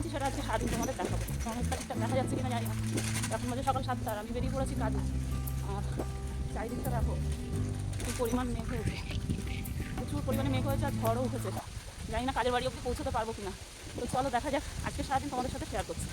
আছি সেটা আজকে সারাদিন তোমাদের দেখাবো। অনেকটা ঠিকঠাক দেখা যাচ্ছে কিনা জানি না। এখন বাজে সকাল 7টা, আমি বেরিয়ে পড়েছি কাজে। আর চারিদিকটা দেখো কি পরিমাণ মেঘ হয়েছে, প্রচুর পরিমাণে মেঘ হয়েছে আর ঝড়ও উঠেছে। জানি না কাজের বাড়ি অবধি পৌঁছতে পারবো কিনা। তো চলো দেখা যাক, আজকে সারাদিন তোমাদের সাথে শেয়ার করছি।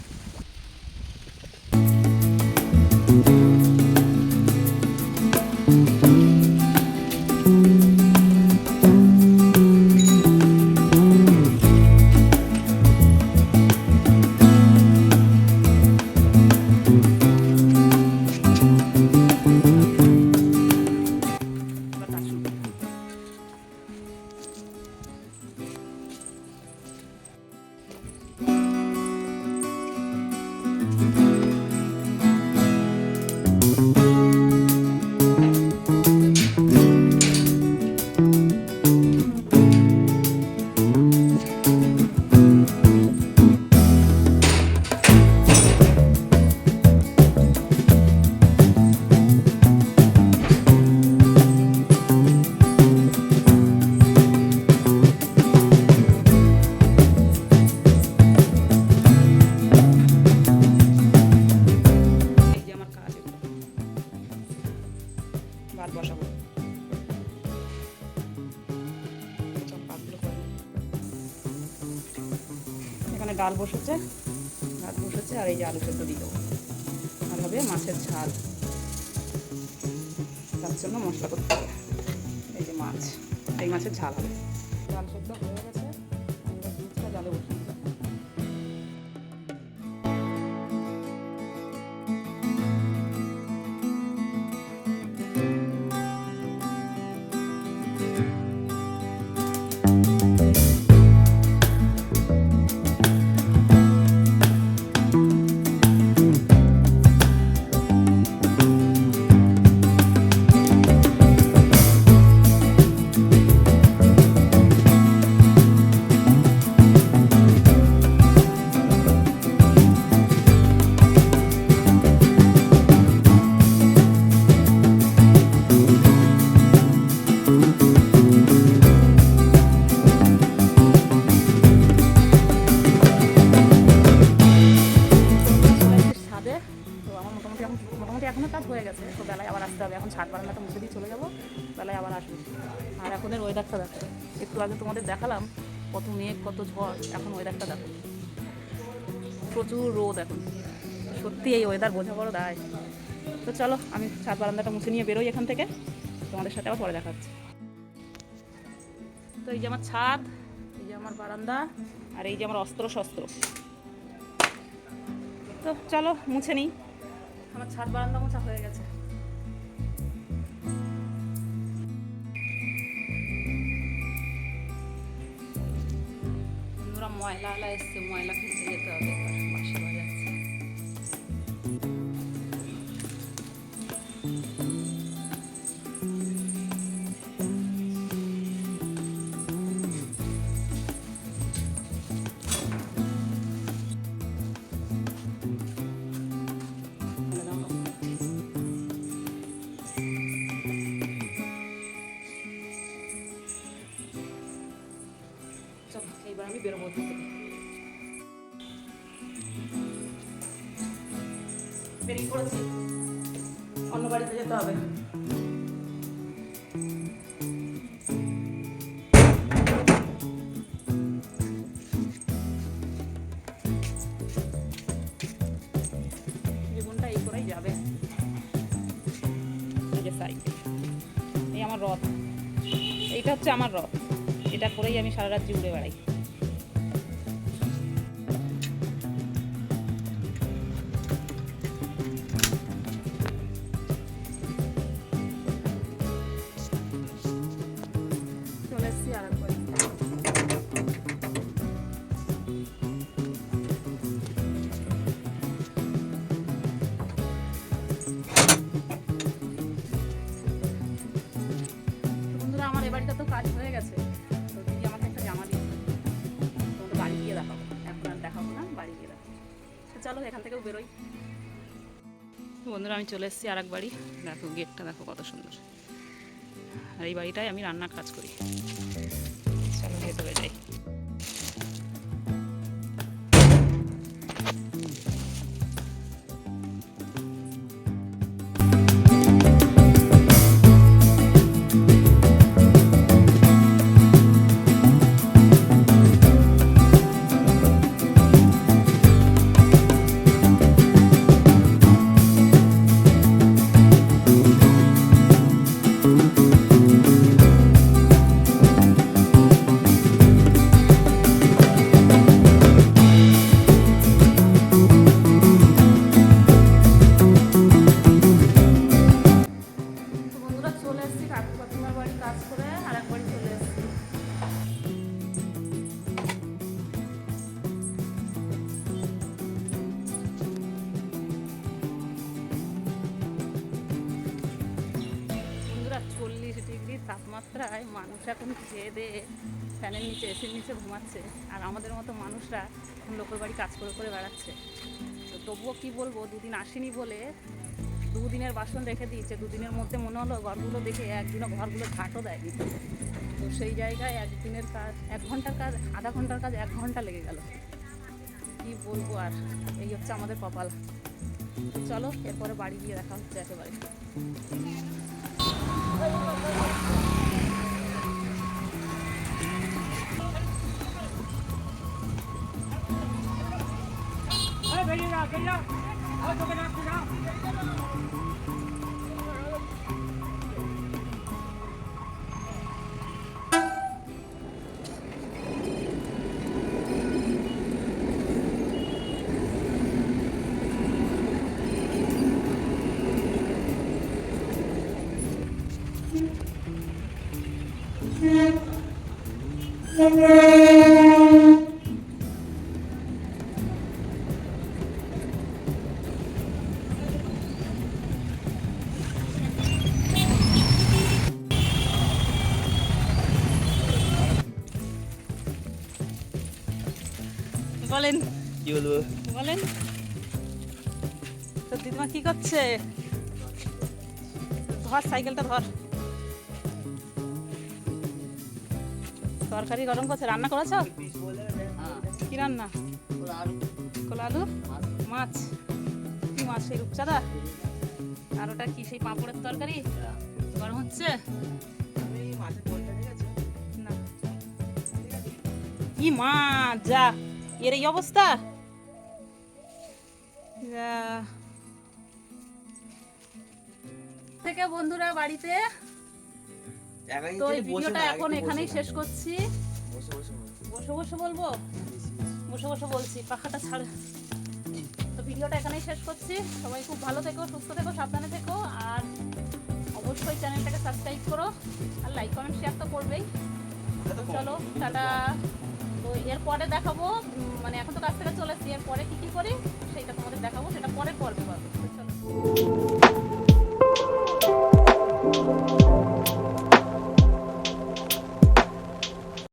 বসাবো এখানে ডাল বসেছে আর এই যে আলু সেদ্ধ দিয়ে দেবো। আর হবে মাছের ঝাল, তার জন্য মশলা করতে হবে। এই যে মাছ, এই মাছের ঝাল হবে। ডাল সেদ্ধ হয়ে গেছে, আমরা দুধটা জালে বসিয়ে দিলাম। এখনও কাজ হয়ে গেছে, তো বেলায় আবার আসতে হবে। এখন ছাদ বারান্দাটা মুছে দিয়ে চলে যাবো, বেলায় আবার আসবো। আর এখনের ওয়েদারটা দেখো, একটু আগে তোমাদের দেখালাম কত মেঘ কত ঝড়, এখন ওয়েদারটা দেখো প্রচুর রোদ। এখন সত্যি এই ওয়েদার বোঝা বড় দায়। তো চলো আমি ছাদ বারান্দাটা মুছে নিয়ে বেরোই এখান থেকে, তোমাদের সাথে আবার পরে দেখা হচ্ছে। তো এই যে আমার ছাদ, এই যে আমার বারান্দা, আর এই যে আমার অস্ত্র শস্ত্র। তো চলো মুছে নিই। আমার ছাদ বারান্দা মোছা হয়ে গেছে। বন্ধুরা ময়লা এসছে, ময়লা খুঁজতে যেতে হবে, বাসা বাজাচ্ছে। এইবার আমি বেরোবো থেকে, বেরিয়ে পড়েছি, অন্য বাড়িতে যেতে হবে। জীবনটা এই করেই যাবে। এই যে সাইড, এই আমার রথ, এইটা হচ্ছে আমার রথ, এটা করেই আমি সারা রাত উড়ে বেড়াই। চলে এসছি আর একবার। বন্ধুরা আমার এ বাড়িটা তো কাজ হয়ে গেছে। তো দিদি আমাকে একটা জামা দিয়েছে, তোমাদের বাড়ি গিয়ে দেখাবো। এখন আর দেখাবো না, বাড়ি গিয়ে দেখাবো। তো চলো এখান থেকেও বেরোই। বন্ধুরা আমি চলে এসেছি আর এক বাড়ি, দেখো গেটটা দেখো কত সুন্দর। আর এই বাড়িটায় আমি রান্নার কাজ করি। চলো ভেতরে যাই। যাত্রায় মানুষ এখন খেয়ে দিয়ে ফ্যানের নিচে এসির নিচে ঘুমাচ্ছে, আর আমাদের মতো মানুষরা এখন লোকের বাড়ি কাজ করে করে বেড়াচ্ছে। তো তবুও কী বলবো, দুদিন আসেনি বলে দুদিনের বাসন রেখে দিয়েছে। দুদিনের মধ্যে মনে হলো ঘরগুলো দেখে একদিনও ঘরগুলো ঘাটও দেয়নি। তো সেই জায়গায় একদিনের কাজ 1 ঘন্টার কাজ, আধা ঘন্টার কাজ 1 ঘন্টা লেগে গেল। কি বলবো আর, এই হচ্ছে আমাদের কপাল। চলো এরপরে বাড়ি গিয়ে দেখা হচ্ছে একেবারে। বলেন কি বলবো? বলেন তো দিদিমা কি করছে? ধর সাইকেলটা ধর। তরকারি গরম করছে, রান্না করেছ? কি রান্না? কলা আলু মাছ। কি মাছ? সেই রূপচাঁদা? আর ওটা কি সেই পাঁপড়ের তরকারি গরম হচ্ছে? না কি মাছ, যা এর এই অবস্থা। থেকে বন্ধুরা বাড়িতে তো এই ভিডিওটা এখন এখানেই শেষ করছি। বসে বসে বলবো, বসে বসে বলছি, পাখাটা ছাড়। তো ভিডিওটা এখানেই শেষ করছি। সবাই খুব ভালো থেকো, সুস্থ থেকো, সাবধানে থেকো, আর অবশ্যই চ্যানেলটাকে সাবস্ক্রাইব করো, আর লাইক কমেন্ট শেয়ার তো করবেই। চলো টাটা। তো এরপরে দেখাবো, মানে এখন তো কাছ থেকে চলে এসেছি, এরপরে কী কী করি সেইটা তোমাদের দেখাবো, সেটা পরের পর্বে পাবো।